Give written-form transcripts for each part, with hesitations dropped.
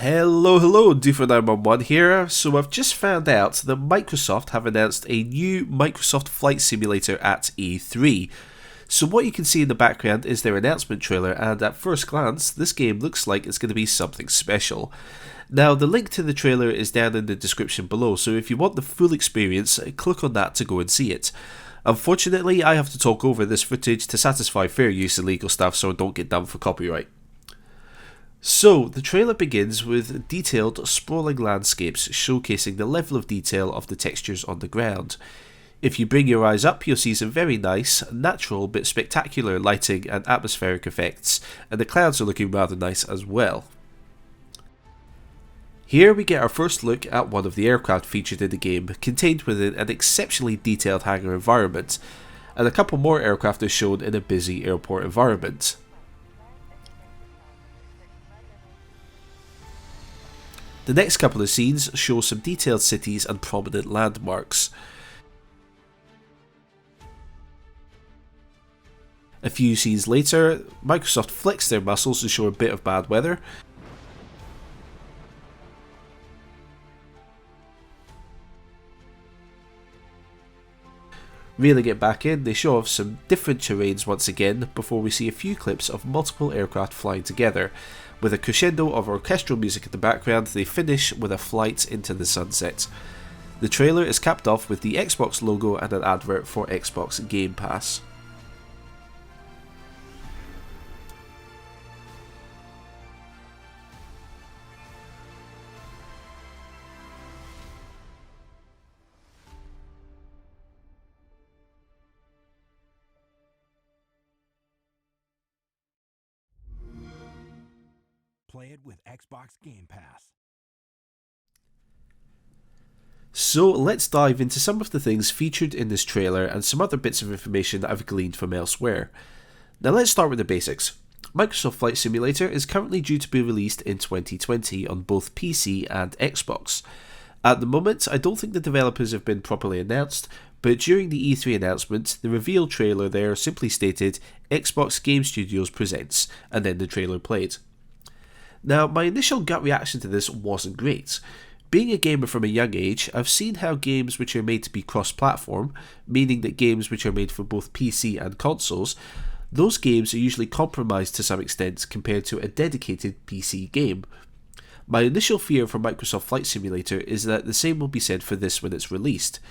Hello, Doofer911 here. So I've just found out that Microsoft have announced a new Microsoft Flight Simulator at E3. So what you can see in the background is their announcement trailer, and at first glance, this game looks like it's going to be something special. Now, the link to the trailer is down in the description below, so if you want the full experience, click on that to go and see it. Unfortunately, I have to talk over this footage to satisfy fair use and legal stuff so I don't get done for copyright. So, the trailer begins with detailed, sprawling landscapes showcasing the level of detail of the textures on the ground. If you bring your eyes up, you'll see some very nice, natural but spectacular lighting and atmospheric effects, and the clouds are looking rather nice as well. Here we get our first look at one of the aircraft featured in the game, contained within an exceptionally detailed hangar environment, and a couple more aircraft are shown in a busy airport environment. The next couple of scenes show some detailed cities and prominent landmarks. A few scenes later, Microsoft flex their muscles to show a bit of bad weather. Reeling it back in, they show off some different terrains once again before we see a few clips of multiple aircraft flying together. With a crescendo of orchestral music in the background, they finish with a flight into the sunset. The trailer is capped off with the Xbox logo and an advert for Xbox Game Pass. Play it with Xbox Game Pass. So let's dive into some of the things featured in this trailer and some other bits of information that I've gleaned from elsewhere. Now let's start with the basics. Microsoft Flight Simulator is currently due to be released in 2020 on both PC and Xbox. At the moment, I don't think the developers have been properly announced, but during the E3 announcement, the reveal trailer there simply stated Xbox Game Studios presents, and then the trailer played. Now, my initial gut reaction to this wasn't great. Being a gamer from a young age, I've seen how games which are made to be cross-platform, meaning that games which are made for both PC and consoles, those games are usually compromised to some extent compared to a dedicated PC game. My initial fear for Microsoft Flight Simulator is that the same will be said for this when it's released.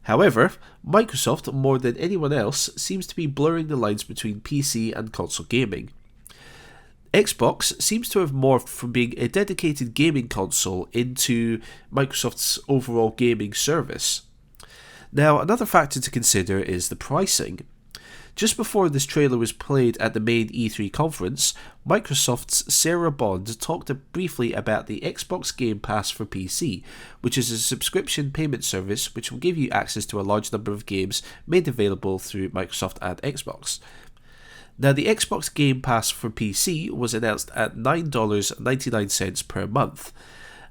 However, Microsoft, more than anyone else, seems to be blurring the lines between PC and console gaming. Xbox seems to have morphed from being a dedicated gaming console into Microsoft's overall gaming service. Now, another factor to consider is the pricing. Just before this trailer was played at the main E3 conference, Microsoft's Sarah Bond talked briefly about the Xbox Game Pass for PC, which is a subscription payment service which will give you access to a large number of games made available through Microsoft and Xbox. Now, the Xbox Game Pass for PC was announced at $9.99 per month,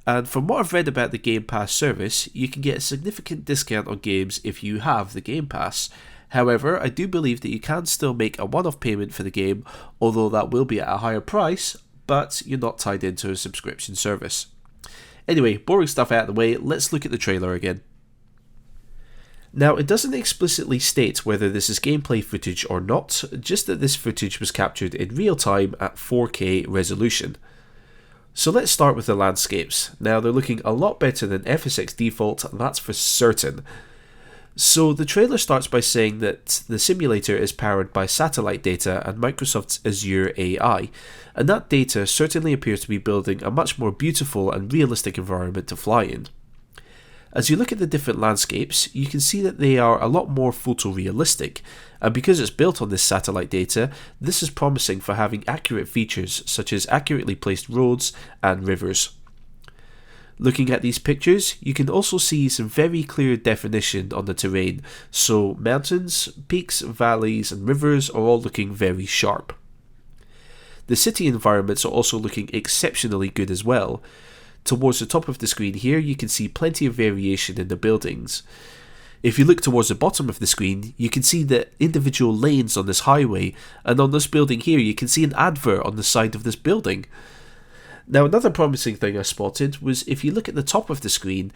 and from what I've read about the Game Pass service, you can get a significant discount on games if you have the Game Pass. However, I do believe that you can still make a one-off payment for the game, although that will be at a higher price, but you're not tied into a subscription service. Anyway, boring stuff out of the way, let's look at the trailer again. Now, it doesn't explicitly state whether this is gameplay footage or not, just that this footage was captured in real time at 4K resolution. So let's start with the landscapes. Now, they're looking a lot better than FSX default, that's for certain. So the trailer starts by saying that the simulator is powered by satellite data and Microsoft's Azure AI, and that data certainly appears to be building a much more beautiful and realistic environment to fly in. As you look at the different landscapes, you can see that they are a lot more photorealistic, and because it's built on this satellite data, this is promising for having accurate features such as accurately placed roads and rivers. Looking at these pictures, you can also see some very clear definition on the terrain, so mountains, peaks, valleys and rivers are all looking very sharp. The city environments are also looking exceptionally good as well. Towards the top of the screen here, you can see plenty of variation in the buildings. If you look towards the bottom of the screen, you can see the individual lanes on this highway, and on this building here you can see an advert on the side of this building. Now, another promising thing I spotted was if you look at the top of the screen,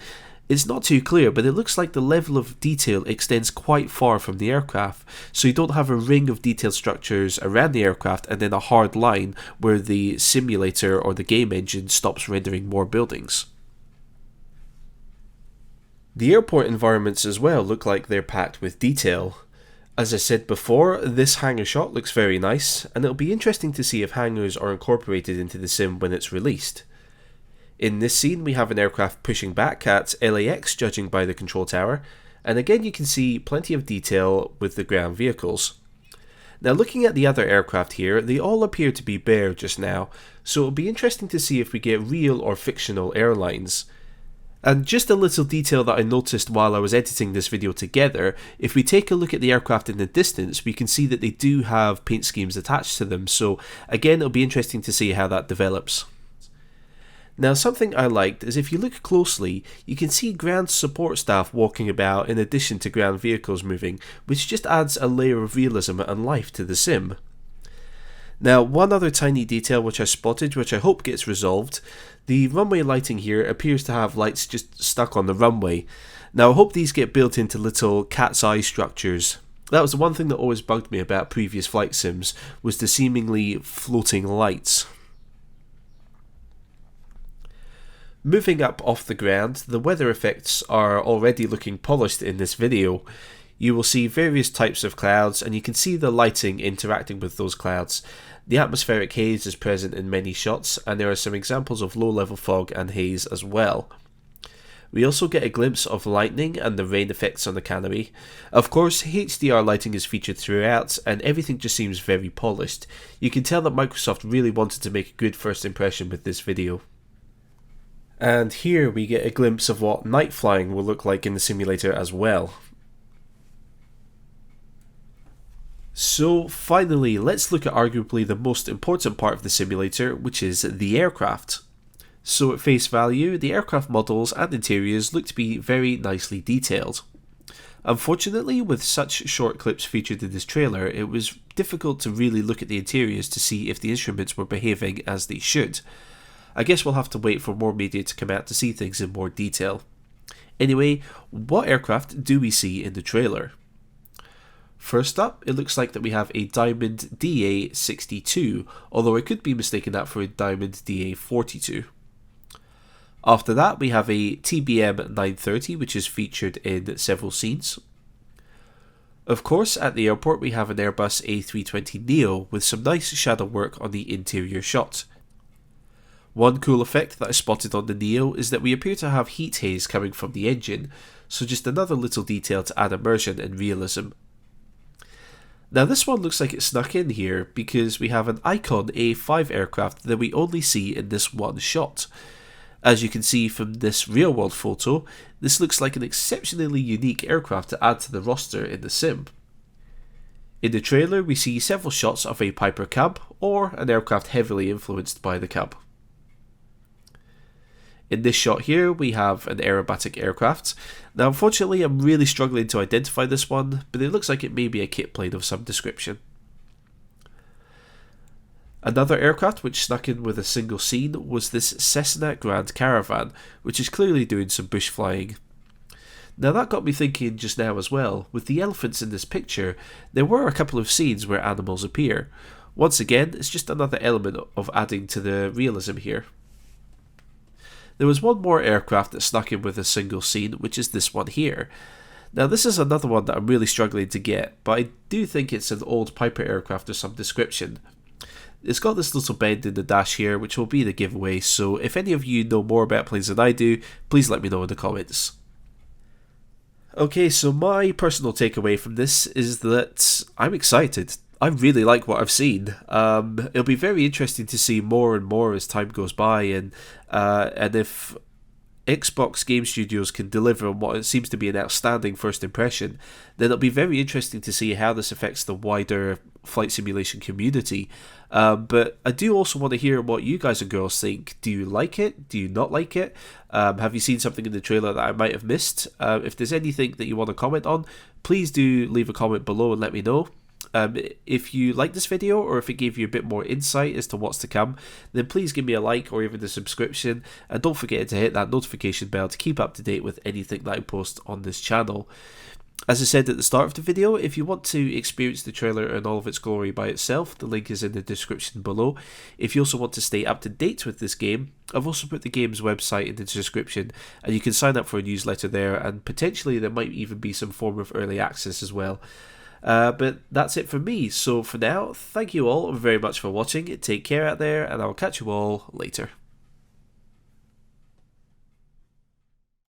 it's not too clear, but it looks like the level of detail extends quite far from the aircraft, so you don't have a ring of detailed structures around the aircraft and then a hard line where the simulator or the game engine stops rendering more buildings. The airport environments as well look like they're packed with detail. As I said before, this hangar shot looks very nice, and it'll be interesting to see if hangars are incorporated into the sim when it's released. In this scene we have an aircraft pushing back at LAX, judging by the control tower, and again you can see plenty of detail with the ground vehicles. Now, looking at the other aircraft here, they all appear to be bare just now, so it'll be interesting to see if we get real or fictional airlines. And just a little detail that I noticed while I was editing this video together, if we take a look at the aircraft in the distance, we can see that they do have paint schemes attached to them, so again it'll be interesting to see how that develops. Now, something I liked is if you look closely, you can see ground support staff walking about in addition to ground vehicles moving, which just adds a layer of realism and life to the sim. Now, one other tiny detail which I spotted, which I hope gets resolved, the runway lighting here appears to have lights just stuck on the runway. Now, I hope these get built into little cat's eye structures. That was the one thing that always bugged me about previous flight sims, was the seemingly floating lights. Moving up off the ground, the weather effects are already looking polished in this video. You will see various types of clouds, and you can see the lighting interacting with those clouds. The atmospheric haze is present in many shots, and there are some examples of low-level fog and haze as well. We also get a glimpse of lightning and the rain effects on the canopy. Of course, HDR lighting is featured throughout, and everything just seems very polished. You can tell that Microsoft really wanted to make a good first impression with this video. And here we get a glimpse of what night flying will look like in the simulator as well. So finally, let's look at arguably the most important part of the simulator, which is the aircraft. So at face value, the aircraft models and interiors look to be very nicely detailed. Unfortunately, with such short clips featured in this trailer, it was difficult to really look at the interiors to see if the instruments were behaving as they should. I guess we'll have to wait for more media to come out to see things in more detail. Anyway, what aircraft do we see in the trailer? First up, it looks like that we have a Diamond DA62, although I could be mistaken that for a Diamond DA42. After that, we have a TBM 930, which is featured in several scenes. Of course, at the airport we have an Airbus A320neo with some nice shadow work on the interior shot. One cool effect that I spotted on the Neo is that we appear to have heat haze coming from the engine, so just another little detail to add immersion and realism. Now this one looks like it snuck in here because we have an Icon A5 aircraft that we only see in this one shot. As you can see from this real world photo, this looks like an exceptionally unique aircraft to add to the roster in the sim. In the trailer we see several shots of a Piper Cub, or an aircraft heavily influenced by the Cub. In this shot here, we have an aerobatic aircraft. Now unfortunately I'm really struggling to identify this one, but it looks like it may be a kit plane of some description. Another aircraft which snuck in with a single scene was this Cessna Grand Caravan, which is clearly doing some bush flying. Now that got me thinking just now as well, with the elephants in this picture, there were a couple of scenes where animals appear. Once again, it's just another element of adding to the realism here. There was one more aircraft that snuck in with a single scene, which is this one here. Now this is another one that I'm really struggling to get, but I do think it's an old Piper aircraft of some description. It's got this little bend in the dash here, which will be the giveaway, so if any of you know more about planes than I do, please let me know in the comments. Okay, so my personal takeaway from this is that I'm excited. I really like what I've seen. It'll be very interesting to see more and more as time goes by, and if Xbox Game Studios can deliver on what it seems to be an outstanding first impression, then it'll be very interesting to see how this affects the wider flight simulation community. But I do also want to hear what you guys and girls think. Do you like it? Do you not like it? Have you seen something in the trailer that I might have missed? If there's anything that you want to comment on, please do leave a comment below and let me know. If you like this video, or if it gave you a bit more insight as to what's to come, then please give me a like or even a subscription, and don't forget to hit that notification bell to keep up to date with anything that I post on this channel. As I said at the start of the video, if you want to experience the trailer in all of its glory by itself, the link is in the description below. If you also want to stay up to date with this game, I've also put the game's website in the description, and you can sign up for a newsletter there, and potentially there might even be some form of early access as well. But that's it for me, so for now, thank you all very much for watching, take care out there, and I'll catch you all later.